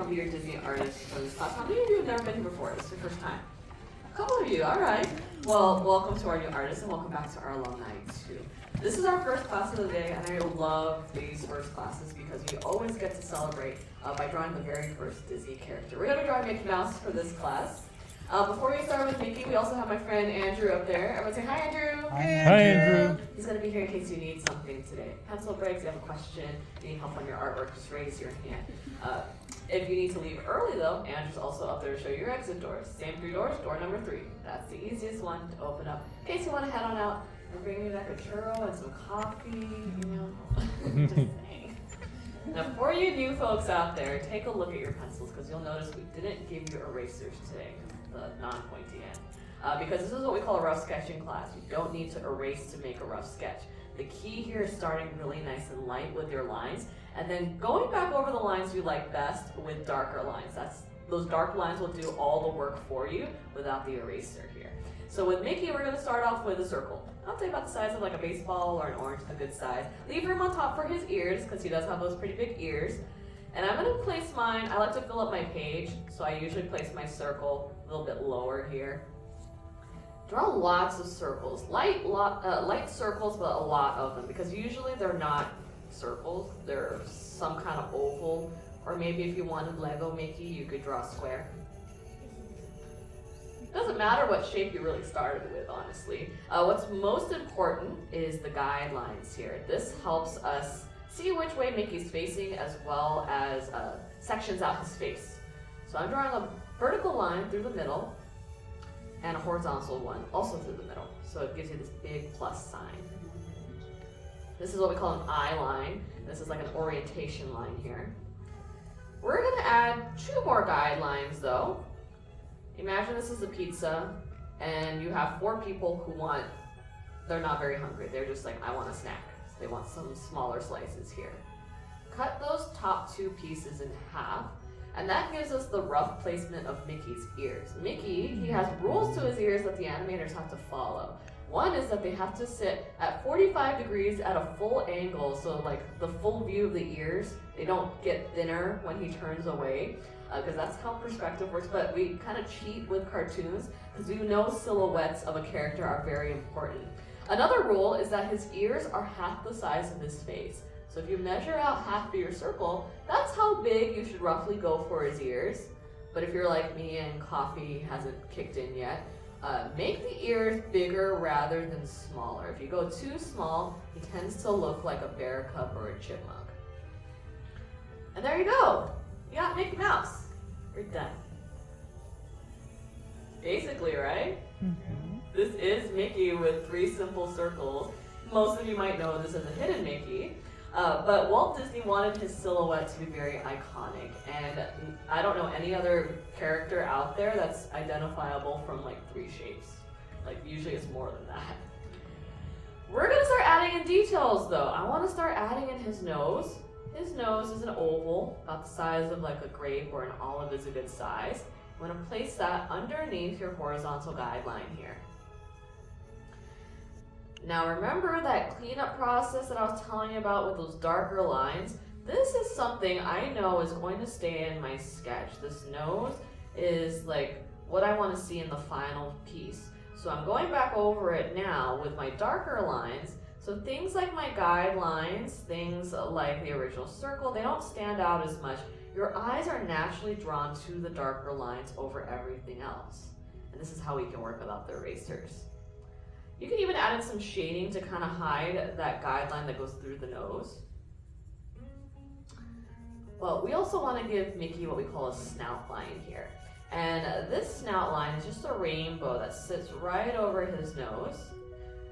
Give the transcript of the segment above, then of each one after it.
I'll be your Disney artist for this class. How many of you have never been here before? This is your first time? A couple of you, all right. Well, welcome to our new artists and welcome back to our alumni too. This is our first class of the day, and I love these first classes because we always get to celebrate by drawing the very first Disney character. We're going to draw Mickey Mouse for this class. Before we start with Mickey, we also have my friend Andrew up there. Everyone say hi, Andrew. Hi, Andrew. He's going to be here in case you need something today. Pencil breaks, you have a question, you need help on your artwork, just raise your hand. If you need to leave early though, Andrew's also up there to show you your exit doors. Same 3 doors, door number 3. That's the easiest one to open up. In case you want to head on out, we're bringing you back a churro and some coffee, you know. Just saying. Now for you new folks out there, take a look at your pencils because you'll notice we didn't give you erasers today, the non-pointy end. Because this is what we call a rough sketching class. You don't need to erase to make a rough sketch. The key here is starting really nice and light with your lines, and then going back over the lines you like best with darker lines. Those dark lines will do all the work for you without the eraser here. So with Mickey, we're going to start off with a circle. I'll say about the size of like a baseball or an orange, a good size. Leave room on top for his ears, because he does have those pretty big ears. And I'm going to place mine, I like to fill up my page, so I usually place my circle a little bit lower here. Draw lots of circles, light circles, but a lot of them, because usually they're not circles, they're some kind of oval, or maybe if you wanted Lego Mickey, you could draw a square. It doesn't matter what shape you really started with, honestly. What's most important is the guidelines here. This helps us see which way Mickey's facing as well as sections out his face. So I'm drawing a vertical line through the middle, and a horizontal one also through the middle. So it gives you this big plus sign. This is what we call an eye line. This is like an orientation line here. We're gonna add 2 more guidelines though. Imagine this is a pizza and you have 4 people who they're not very hungry. They're just like, I want a snack. So they want some smaller slices here. Cut those top 2 pieces in half. And that gives us the rough placement of Mickey's ears. Mickey, he has rules to his ears that the animators have to follow. One is that they have to sit at 45 degrees at a full angle, so like the full view of the ears, they don't get thinner when he turns away, because that's how perspective works, but we kind of cheat with cartoons, because we know silhouettes of a character are very important. Another rule is that his ears are half the size of his face. So if you measure out half of your circle, that's how big you should roughly go for his ears. But if you're like me and coffee hasn't kicked in yet, make the ears bigger rather than smaller. If you go too small, he tends to look like a bear cub or a chipmunk. And there you go. You got Mickey Mouse. You're done. Basically, right? Mm-hmm. This is Mickey with 3 simple circles. Most of you might know this as a hidden Mickey. But Walt Disney wanted his silhouette to be very iconic, and I don't know any other character out there that's identifiable from like 3 shapes. Like usually it's more than that. We're gonna start adding in details though. I want to start adding in his nose. His nose is an oval, about the size of like a grape, or an olive is a good size. I'm gonna place that underneath your horizontal guideline here. Now remember that cleanup process that I was telling you about with those darker lines? This is something I know is going to stay in my sketch. This nose is like what I want to see in the final piece. So I'm going back over it now with my darker lines. So things like my guidelines, things like the original circle, they don't stand out as much. Your eyes are naturally drawn to the darker lines over everything else. And this is how we can work without the erasers. You can even add in some shading to kind of hide that guideline that goes through the nose. Well, we also want to give Mickey what we call a snout line here. And this snout line is just a rainbow that sits right over his nose.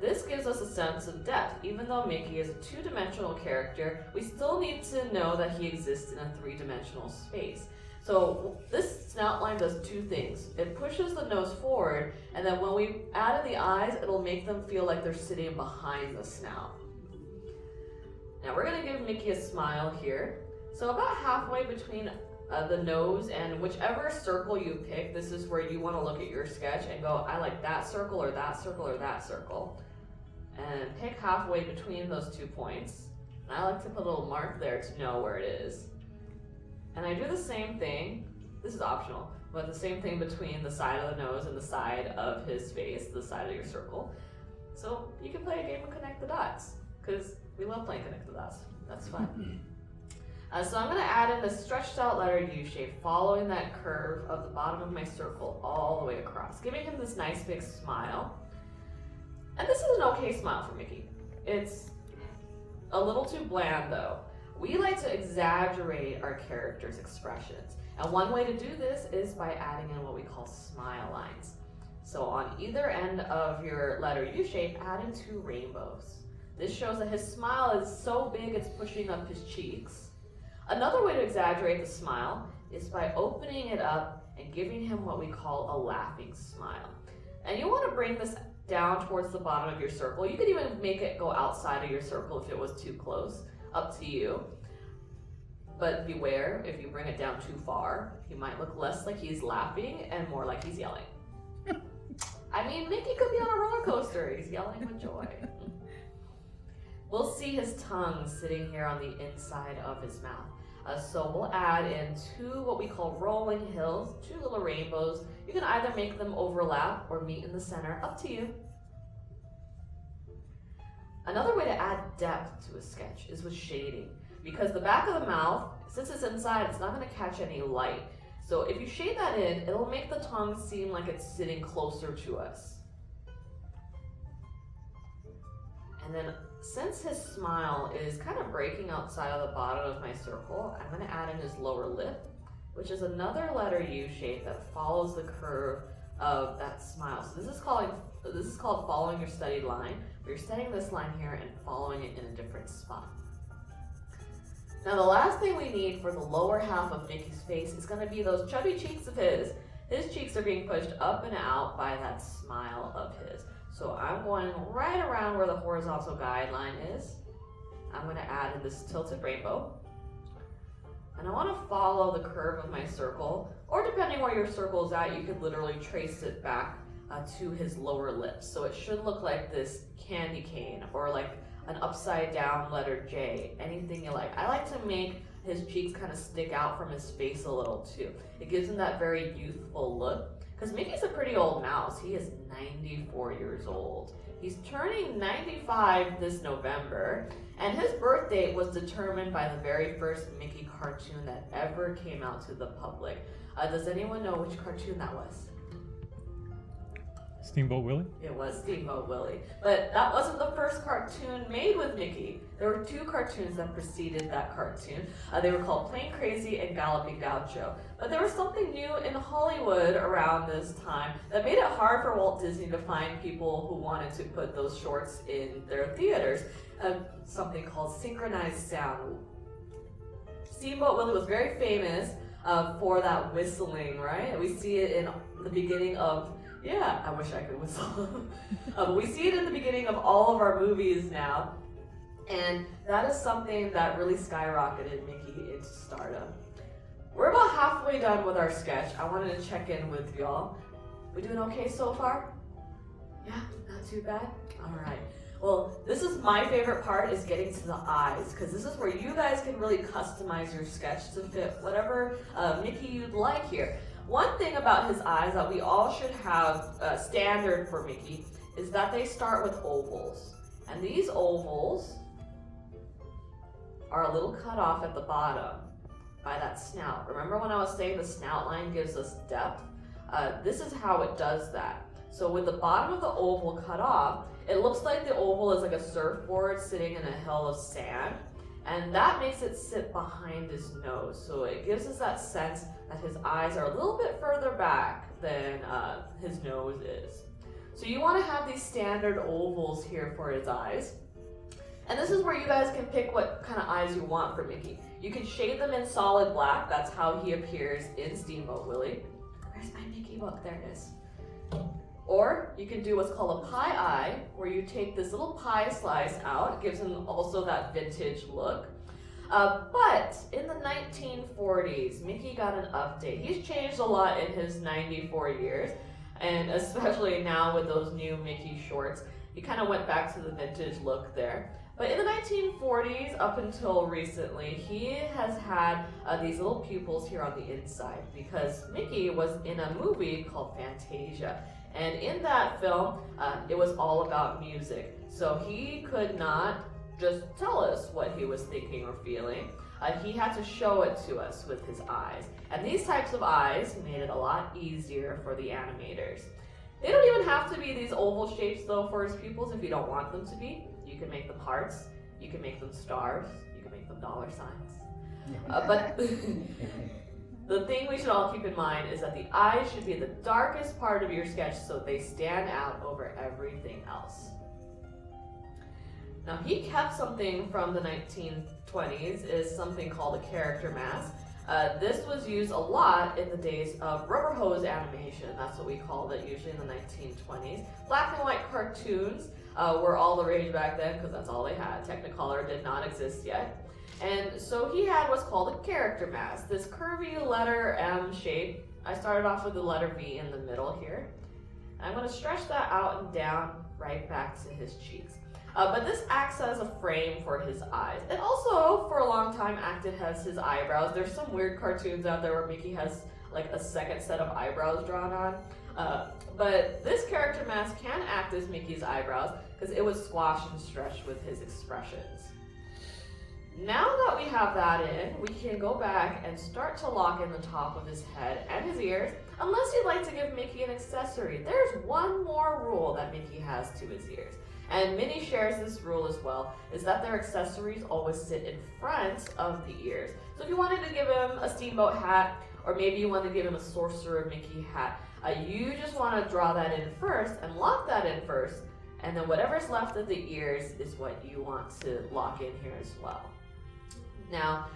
This gives us a sense of depth. Even though Mickey is a 2-dimensional character, we still need to know that he exists in a 3-dimensional space. So this snout line does 2 things. It pushes the nose forward, and then when we add in the eyes, it'll make them feel like they're sitting behind the snout. Now we're gonna give Mickey a smile here. So about halfway between the nose and whichever circle you pick, this is where you wanna look at your sketch and go, I like that circle or that circle or that circle. And pick halfway between those 2 points. And I like to put a little mark there to know where it is. And I do the same thing, this is optional, but the same thing between the side of the nose and the side of his face, the side of your circle. So you can play a game of connect the dots, because we love playing connect the dots. That's fun. So I'm going to add in the stretched out letter U shape, following that curve of the bottom of my circle all the way across, giving him this nice big smile. And this is an okay smile for Mickey. It's a little too bland though. We like to exaggerate our characters' expressions. And one way to do this is by adding in what we call smile lines. So on either end of your letter U shape, add in 2 rainbows. This shows that his smile is so big it's pushing up his cheeks. Another way to exaggerate the smile is by opening it up and giving him what we call a laughing smile. And you want to bring this down towards the bottom of your circle. You could even make it go outside of your circle if it was too close, up to you. But beware, if you bring it down too far, he might look less like he's laughing and more like he's yelling. I mean, Mickey could be on a roller coaster. He's yelling with joy. We'll see his tongue sitting here on the inside of his mouth. So we'll add in 2 what we call rolling hills, 2 little rainbows. You can either make them overlap or meet in the center, up to you. Another way to add depth to a sketch is with shading, because the back of the mouth, since it's inside, it's not going to catch any light. So if you shade that in, it'll make the tongue seem like it's sitting closer to us. And then since his smile is kind of breaking outside of the bottom of my circle, I'm going to add in his lower lip, which is another letter U shape that follows the curve of that smile. So this is called following your studied line, where you're studying this line here and following it in a different spot. Now the last thing we need for the lower half of Mickey's face is going to be those chubby cheeks of his. His cheeks are being pushed up and out by that smile of his. So I'm going right around where the horizontal guideline is. I'm going to add in this tilted rainbow. And I want to follow the curve of my circle, or depending where your circle is at, you could literally trace it back to his lower lip. So it should look like this candy cane, or like an upside down letter J, anything you like. I like to make his cheeks kind of stick out from his face a little too. It gives him that very youthful look. Because Mickey's a pretty old mouse. He is 94 years old. He's turning 95 this November, and his birth date was determined by the very first Mickey cartoon that ever came out to the public. Does anyone know which cartoon that was? Steamboat Willie? It was Steamboat Willie. But that wasn't the first cartoon made with Mickey. There were 2 cartoons that preceded that cartoon. They were called Plain Crazy and Galloping Gaucho. But there was something new in Hollywood around this time that made it hard for Walt Disney to find people who wanted to put those shorts in their theaters. Something called synchronized sound. Steamboat Willie was very famous for that whistling, right? We see it in the beginning of I wish I could whistle. We see it in the beginning of all of our movies now. And that is something that really skyrocketed Mickey into stardom. We're about halfway done with our sketch. I wanted to check in with y'all. We doing okay so far? Yeah, not too bad? All right. Well, this is my favorite part, is getting to the eyes, because this is where you guys can really customize your sketch to fit whatever Mickey you'd like here. One thing about his eyes that we all should have standard for Mickey is that they start with ovals. And these ovals are a little cut off at the bottom by that snout. Remember when I was saying the snout line gives us depth? This is how it does that. So with the bottom of the oval cut off, it looks like the oval is like a surfboard sitting in a hill of sand. And that makes it sit behind his nose. So it gives us that sense that his eyes are a little bit further back than his nose is. So you want to have these standard ovals here for his eyes. And this is where you guys can pick what kind of eyes you want for Mickey. You can shade them in solid black. That's how he appears in Steamboat Willie. Where's my Mickey book? There it is. Or you can do what's called a pie eye, where you take this little pie slice out. It gives him also that vintage look. But in the 1940s, Mickey got an update. He's changed a lot in his 94 years, and especially now with those new Mickey shorts, he kind of went back to the vintage look there. But in the 1940s, up until recently, he has had these little pupils here on the inside because Mickey was in a movie called Fantasia. And in that film, it was all about music. So he could not just tell us what he was thinking or feeling. He had to show it to us with his eyes. And these types of eyes made it a lot easier for the animators. They don't even have to be these oval shapes though for his pupils if you don't want them to be. You can make them hearts, you can make them stars, you can make them dollar signs. But the thing we should all keep in mind is that the eyes should be the darkest part of your sketch so they stand out over everything else. Now he kept something from the 1920s, is something called a character mask. This was used a lot in the days of rubber hose animation. That's what we called it usually in the 1920s. Black and white cartoons were all the rage back then because that's all they had. Technicolor did not exist yet. And so he had what's called a character mask, this curvy letter M shape. I started off with the letter V in the middle here. I'm going to stretch that out and down right back to his cheeks. But this acts as a frame for his eyes. It also, for a long time, acted as his eyebrows. There's some weird cartoons out there where Mickey has like a second set of eyebrows drawn on. But this character mask can act as Mickey's eyebrows because it would squash and stretch with his expressions. Now that we have that in, we can go back and start to lock in the top of his head and his ears, unless you'd like to give Mickey an accessory. There's one more rule that Mickey has to his ears. And Minnie shares this rule as well, is that their accessories always sit in front of the ears. So if you wanted to give him a steamboat hat, or maybe you wanted to give him a Sorcerer Mickey hat, you just want to draw that in first and lock that in first, and then whatever's left of the ears is what you want to lock in here as well. Now,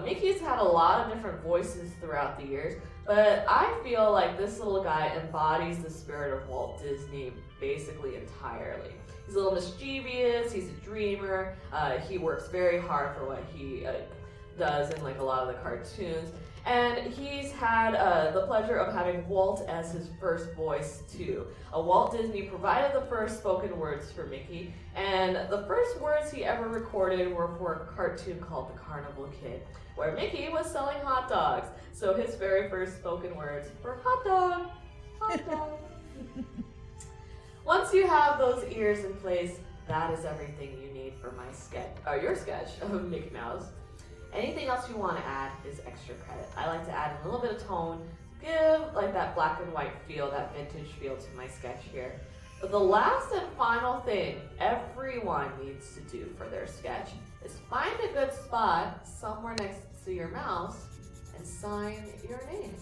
Mickey's had a lot of different voices throughout the years, but I feel like this little guy embodies the spirit of Walt Disney basically entirely. He's a little mischievous, he's a dreamer, he works very hard for what he does in like a lot of the cartoons, and he's had the pleasure of having Walt as his first voice too. Walt Disney provided the first spoken words for Mickey, and the first words he ever recorded were for a cartoon called The Carnival Kid, where Mickey was selling hot dogs. So his very first spoken words were hot dog, hot dog. Once you have those ears in place, that is everything you need for my sketch, or your sketch of Mickey Mouse. Anything else you want to add is extra credit. I like to add a little bit of tone, give like that black and white feel, that vintage feel to my sketch here. But the last and final thing everyone needs to do for their sketch is find a good spot somewhere next to your mouse and sign your name.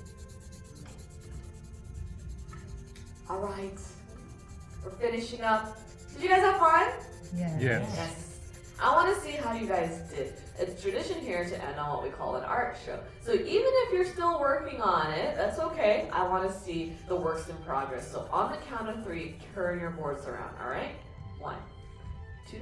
All right. We're finishing up. Did you guys have fun? Yes. Yes. I want to see how you guys did. It's tradition here to end on what we call an art show. So even if you're still working on it, that's okay. I want to see the works in progress. So on the count of 3, turn your boards around, all right? 1, 2,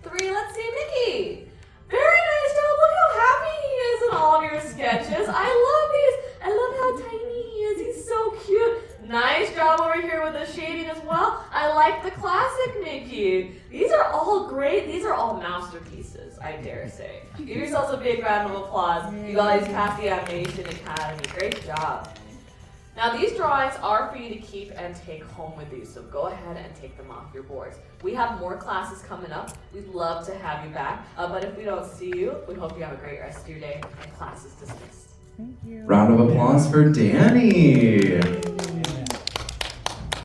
3. Let's see Mickey. Very nice job. Look how happy he is in all of your sketches. I love these. I love how tiny he is. He's so cute. Nice job over here with the shading as well. I like the classic Mickey. These are all great. These are all masterpieces, I dare say. Give yourselves a big round of applause. You guys passed the Animation Academy. Great job. Now these drawings are for you to keep and take home with you, so go ahead and take them off your boards. We have more classes coming up. We'd love to have you back, but if we don't see you, we hope you have a great rest of your day, and class is dismissed. Thank you. Round of applause for Danny.